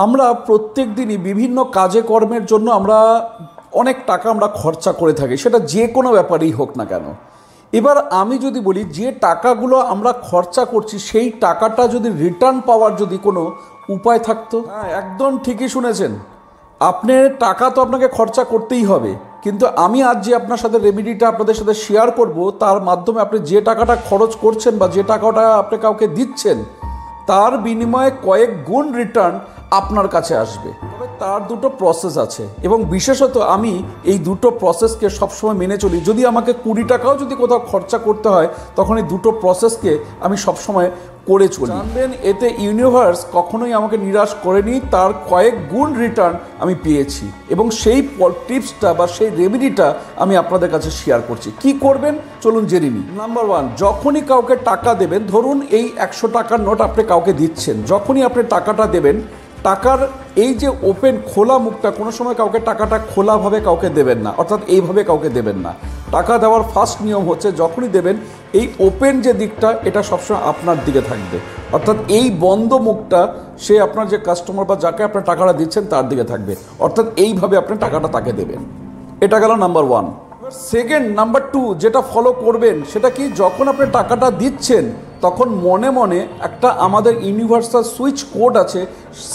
আমরা প্রত্যেক দিনই বিভিন্ন কাজে কর্মের জন্য আমরা অনেক টাকা আমরা খরচা করে থাকি, সেটা যে কোনো ব্যাপারেই হোক না কেন। এবার আমি যদি বলি যে টাকাগুলো আমরা খরচা করছি সেই টাকাটা যদি রিটার্ন পাওয়ার যদি কোনো উপায় থাকতো। হ্যাঁ, একদম ঠিকই শুনেছেন। আপনার টাকা তো আপনাকে খরচা করতেই হবে, কিন্তু আমি আজ যে আপনার সাথে রেমেডিটা আপনাদের সাথে শেয়ার করব, তার মাধ্যমে আপনি যে টাকাটা খরচ করছেন বা যে টাকাটা আপনি কাউকে দিচ্ছেন তার বিনিময়ে কয়েক গুণ রিটার্ন আপনার কাছে আসবে। তবে তার দুটো প্রসেস আছে এবং বিশেষত আমি এই দুটো প্রসেসকে সবসময় মেনে চলি। যদি আমাকে 20 টাকাও যদি কোথাও খরচা করতে হয়, তখন এই দুটো প্রসেসকে আমি সবসময় করে চলি। জানবেন, এতে ইউনিভার্স কখনোই আমাকে নিরাশ করেনি, তার কয়েক গুণ রিটার্ন আমি পেয়েছি এবং সেই টিপসটা বা সেই রেমেডিটা আমি আপনাদের কাছে শেয়ার করছি। কি করবেন চলুন জেনে নিই। নাম্বার 1, যখনই কাউকে টাকা দেবেন, ধরুন এই 100 টাকার নোট আপনি কাউকে দিচ্ছেন, যখনই আপনি টাকাটা দেবেন, টাকার এই যে ওপেন খোলা মুখটা, কোনো সময় কাউকে টাকাটা খোলাভাবে কাউকে দেবেন না, অর্থাৎ এইভাবে কাউকে দেবেন না। টাকা দেওয়ার ফার্স্ট নিয়ম হচ্ছে যখনই দেবেন এই ওপেন যে দিকটা এটা সবসময় আপনার দিকে থাকবে, অর্থাৎ এই বন্ধ মুখটা সে আপনার যে কাস্টমার বা যাকে আপনার টাকাটা দিচ্ছেন তার দিকে থাকবে, অর্থাৎ এইভাবে আপনি টাকাটা তাকে দেবেন। এটা গেল নাম্বার 1। সেকেন্ড, নাম্বার 2 যেটা ফলো করবেন সেটা কি, যখন আপনি টাকাটা দিচ্ছেন তখন মনে মনে একটা আমাদের ইউনিভার্সাল সুইচ কোড আছে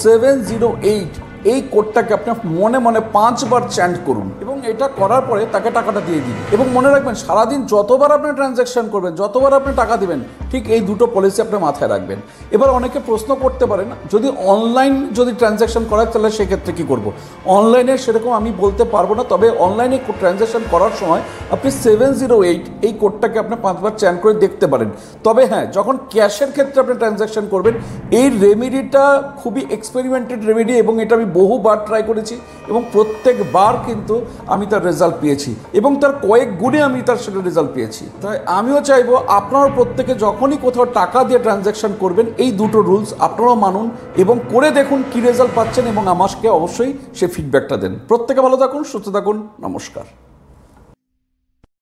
708, এই কোডটাকে আপনি মনে মনে 5 বার চ্যান্ট করুন এবং এটা করার পরে তাকে টাকাটা দিয়ে দিন। এবং মনে রাখবেন, সারাদিন যতবার আপনি ট্রানজ্যাকশন করবেন, যতবার আপনি টাকা দিবেন, ঠিক এই দুটো পলিসি আপনি মাথায় রাখবেন। এবার অনেকে প্রশ্ন করতে পারেন, যদি অনলাইন যদি ট্রানজ্যাকশন করায় তাহলে সেক্ষেত্রে কী করব। অনলাইনে সেরকম আমি বলতে পারবো না, তবে অনলাইনে ট্রানজ্যাকশন করার সময় আপনি 708 এই কোডটাকে আপনি 5 বার চ্যান্ট করে দেখতে পারেন। তবে হ্যাঁ, যখন ক্যাশের ক্ষেত্রে আপনি ট্রানজ্যাকশন করবেন, এই রেমেডিটা খুবই এক্সপেরিমেন্টেড রেমেডি এবং এটা আমি বহুবার ট্রাই করেছি এবং প্রত্যেকবার কিন্তু আমি তার রেজাল্ট পেয়েছি এবং তার কয়েক গুণে আমি তার সেটা রেজাল্ট পেয়েছি। তাই আমিও চাইবো আপনারা প্রত্যেকে যখনই কোথাও টাকা দিয়ে ট্রানজ্যাকশন করবেন, এই দুটো রুলস আপনারাও মানুন এবং করে দেখুন কী রেজাল্ট পাচ্ছেন এবং আমাকে অবশ্যই সে ফিডব্যাকটা দেন। প্রত্যেকে ভালো থাকুন, সুস্থ থাকুন, নমস্কার।